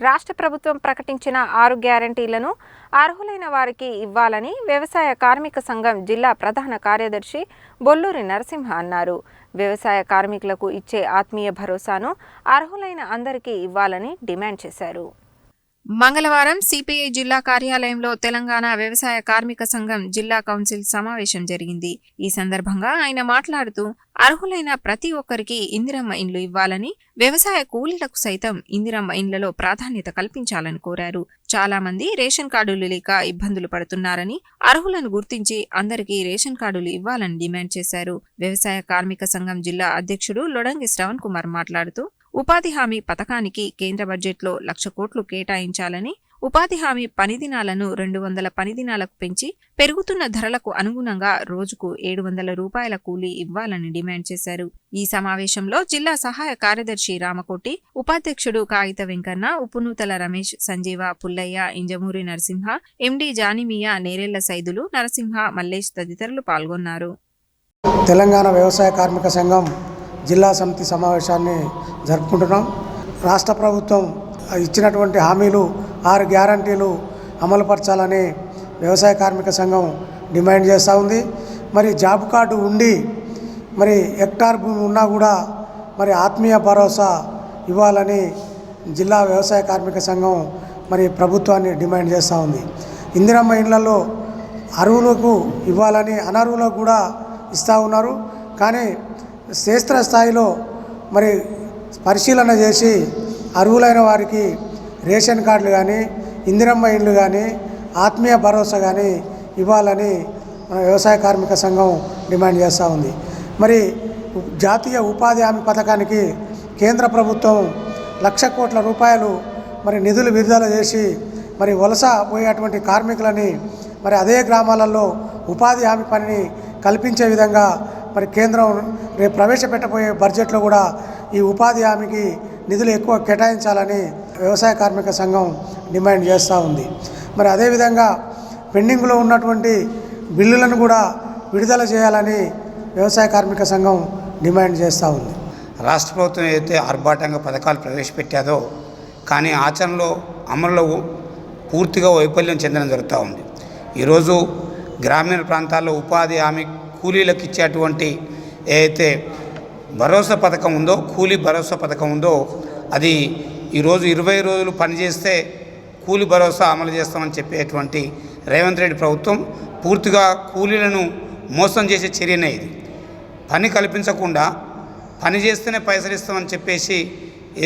రాష్ట్ర ప్రభుత్వం ప్రకటించిన 6 గ్యారంటీలను అర్హులైన వారికి ఇవ్వాలని వ్యవసాయ కార్మిక సంఘం జిల్లా ప్రధాన కార్యదర్శి బొల్లూరి నరసింహ అన్నారు. వ్యవసాయ కార్మికులకు ఇచ్చే ఆత్మీయ భరోసాను అర్హులైన అందరికీ ఇవ్వాలని డిమాండ్ చేశారు. మంగళవారం సిపిఐ జిల్లా కార్యాలయంలో తెలంగాణ వ్యవసాయ కార్మిక సంఘం జిల్లా కౌన్సిల్ సమావేశం జరిగింది. ఈ సందర్భంగా ఆయన మాట్లాడుతూ అర్హులైన ప్రతి ఒక్కరికి ఇందిరమ్మ ఇండ్లు ఇవ్వాలని, వ్యవసాయ కూలీలకు సైతం ఇందిరమ్మ ఇండ్లలో ప్రాధాన్యత కల్పించాలని కోరారు. చాలా మంది రేషన్ కార్డులు లేక ఇబ్బందులు పడుతున్నారని, అర్హులను గుర్తించి అందరికీ రేషన్ కార్డులు ఇవ్వాలని డిమాండ్ చేశారు. వ్యవసాయ కార్మిక సంఘం జిల్లా అధ్యక్షుడు లొడంగి శ్రవణ్ కుమార్ మాట్లాడుతూ ఉపాధి హామీ పథకానికి కేంద్ర బడ్జెట్లో 1,00,000 కోట్లు కేటాయించాలని, ఉపాధి హామీ పని దినాలను 200 పని దినాలకు పెంచి పెరుగుతున్న ధరలకు అనుగుణంగా రోజుకు 700 రూపాయల కూలీ ఇవ్వాలని డిమాండ్ చేశారు. ఈ సమావేశంలో జిల్లా సహాయ కార్యదర్శి రామకోటి, ఉపాధ్యక్షుడు కాగిత వెంకన్న, ఉప్పునూతల రమేష్, సంజీవ, పుల్లయ్య, ఇంజమూరి నరసింహ, ఎండి జానిమియా, నేరెళ్ల సైదులు, నరసింహ, మల్లేష్ తదితరులు పాల్గొన్నారు. తెలంగాణ వ్యవసాయ కార్మిక సంఘం జిల్లా సమితి సమావేశాన్ని జరుపుకుంటున్నాం. రాష్ట్ర ప్రభుత్వం ఇచ్చినటువంటి హామీలు 6 గ్యారంటీలు అమలుపరచాలని వ్యవసాయ కార్మిక సంఘం డిమాండ్ చేస్తూ ఉంది. మరి జాబ్ కార్డు ఉండి మరి హెక్టార్ భూమి ఉన్నా కూడా మరి ఆత్మీయ భరోసా ఇవ్వాలని జిల్లా వ్యవసాయ కార్మిక సంఘం మరి ప్రభుత్వాన్ని డిమాండ్ చేస్తూ ఉంది. ఇందిరమ్మ ఇండ్లలో అర్హులకు ఇవ్వాలని, అనర్హులకు కూడా ఇస్తూ ఉన్నారు. కానీ క్షేత్ర స్థాయిలో మరి పరిశీలన చేసి అర్హులైన వారికి రేషన్ కార్డులు కానీ, ఇందిరమ్మ ఇండ్లు కానీ, ఆత్మీయ భరోసా కానీ ఇవ్వాలని మన వ్యవసాయ కార్మిక సంఘం డిమాండ్ చేస్తూ ఉంది. మరి జాతీయ ఉపాధి హామీ పథకానికి కేంద్ర ప్రభుత్వం 1,00,000 కోట్ల రూపాయలు మరి నిధులు విడుదల చేసి మరి వలస పోయేటువంటి కార్మికులని మరి అదే గ్రామాలలో ఉపాధి హామీ పనిని కల్పించే విధంగా మరి కేంద్రం రేపు ప్రవేశపెట్టబోయే బడ్జెట్లో కూడా ఈ ఉపాధి హామీకి నిధులు ఎక్కువ కేటాయించాలని వ్యవసాయ కార్మిక సంఘం డిమాండ్ చేస్తూ ఉంది. మరి అదేవిధంగా పెండింగ్లో ఉన్నటువంటి బిల్లులను కూడా విడుదల చేయాలని వ్యవసాయ కార్మిక సంఘం డిమాండ్ చేస్తూ ఉంది. రాష్ట్ర ప్రభుత్వం ఏదైతే ఆర్భాటంగా పథకాలు ప్రవేశపెట్టాదో కానీ ఆచరణలో అమలులో పూర్తిగా వైఫల్యం చెందడం జరుగుతూ ఉంది. ఈరోజు గ్రామీణ ప్రాంతాల్లో ఉపాధి హామీ కూలీలకు ఇచ్చేటువంటి ఏదైతే భరోసా పథకం ఉందో, కూలీ భరోసా పథకం ఉందో, అది ఈరోజు 20 రోజులు పనిచేస్తే కూలీ భరోసా అమలు చేస్తామని చెప్పేటువంటి రేవంత్ రెడ్డి ప్రభుత్వం పూర్తిగా కూలీలను మోసం చేసే చర్యనే ఇది. పని కల్పించకుండా పని చేస్తేనే పైసలు ఇస్తామని చెప్పేసి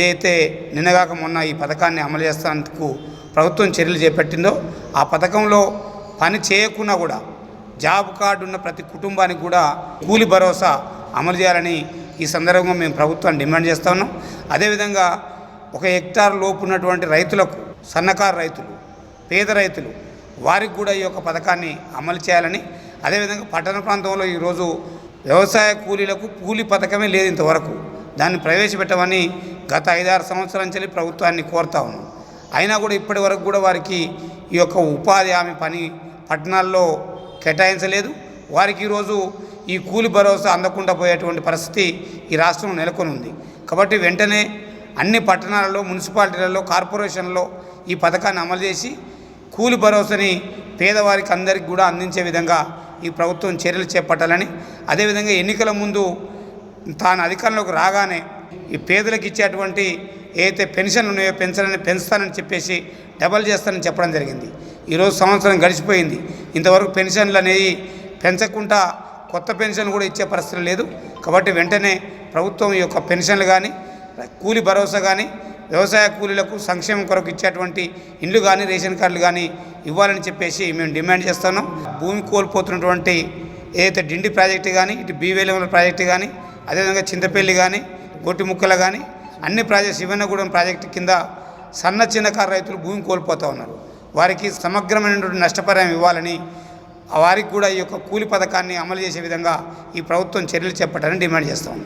ఏదైతే నిన్నగాక మొన్న ఈ పథకాన్ని అమలు చేస్తానికి ప్రభుత్వం చర్యలు చేపట్టిందో ఆ పథకంలో పని చేయకుండా కూడా జాబ్ కార్డు ఉన్న ప్రతి కుటుంబానికి కూడా కూలీ భరోసా అమలు చేయాలని ఈ సందర్భంగా మేము ప్రభుత్వాన్ని డిమాండ్ చేస్తూ ఉన్నాం. అదేవిధంగా 1 హెక్టార్ లోపు ఉన్నటువంటి రైతులకు, సన్నకారు రైతులు, పేద రైతులు, వారికి కూడా ఈ యొక్క పథకాన్ని అమలు చేయాలని, అదేవిధంగా పట్టణ ప్రాంతంలో ఈరోజు వ్యవసాయ కూలీలకు కూలీ పథకమే లేదు ఇంతవరకు. దాన్ని ప్రవేశపెట్టమని గత 5-6 సంవత్సరాల నుంచి ప్రభుత్వాన్ని కోరుతా ఉన్నాం. అయినా కూడా ఇప్పటి వరకు కూడా వారికి ఈ యొక్క ఉపాధి హామీ పని పట్టణాల్లో కేటాయించలేదు. వారికి ఈరోజు ఈ కూలి భరోసా అందకుండా పోయేటువంటి పరిస్థితి ఈ రాష్ట్రంలో నెలకొని ఉంది. కాబట్టి వెంటనే అన్ని పట్టణాలలో, మున్సిపాలిటీలలో, కార్పొరేషన్లో ఈ పథకాన్ని అమలు చేసి కూలి భరోసాని పేదవారికి అందరికీ కూడా అందించే విధంగా ఈ ప్రభుత్వం చర్యలు చేపట్టాలని, అదేవిధంగా ఎన్నికల ముందు తాను అధికారంలోకి రాగానే ఈ పేదలకు ఇచ్చేటువంటి ఏదైతే పెన్షన్లు ఉన్నాయో పెంచుతానని చెప్పేసి డబల్ చేస్తానని చెప్పడం జరిగింది. ఈరోజు సంవత్సరం గడిచిపోయింది, ఇంతవరకు పెన్షన్లు అనేవి పెంచకుండా కొత్త పెన్షన్లు కూడా ఇచ్చే పరిస్థితి లేదు. కాబట్టి వెంటనే ప్రభుత్వం ఈ యొక్క పెన్షన్లు కానీ, కూలీ భరోసా కానీ, వ్యవసాయ కూలీలకు సంక్షేమం కొరకు ఇచ్చేటువంటి ఇండ్లు కానీ, రేషన్ కార్డులు కానీ ఇవ్వాలని చెప్పేసి మేము డిమాండ్ చేస్తున్నాం. భూమి కోల్పోతున్నటువంటి ఏదైతే డిండి ప్రాజెక్టు కానీ, ఇటు బీవేలెవల ప్రాజెక్టు కానీ, అదేవిధంగా చింతపల్లి కానీ, గొట్టిముక్కల కానీ అన్ని ప్రాజెక్ట్స్ శివన్నగూడెం ప్రాజెక్టు కింద చిన్నకారు రైతులు భూమి కోల్పోతూ ఉన్నారు. వారికి సమగ్రమైనటువంటి నష్టపరిహారం ఇవ్వాలని, వారికి కూడా ఈ యొక్క కూలి పథకాన్ని అమలు చేసే విధంగా ఈ ప్రభుత్వం చర్యలు చేపట్టాలని డిమాండ్ చేస్తాం.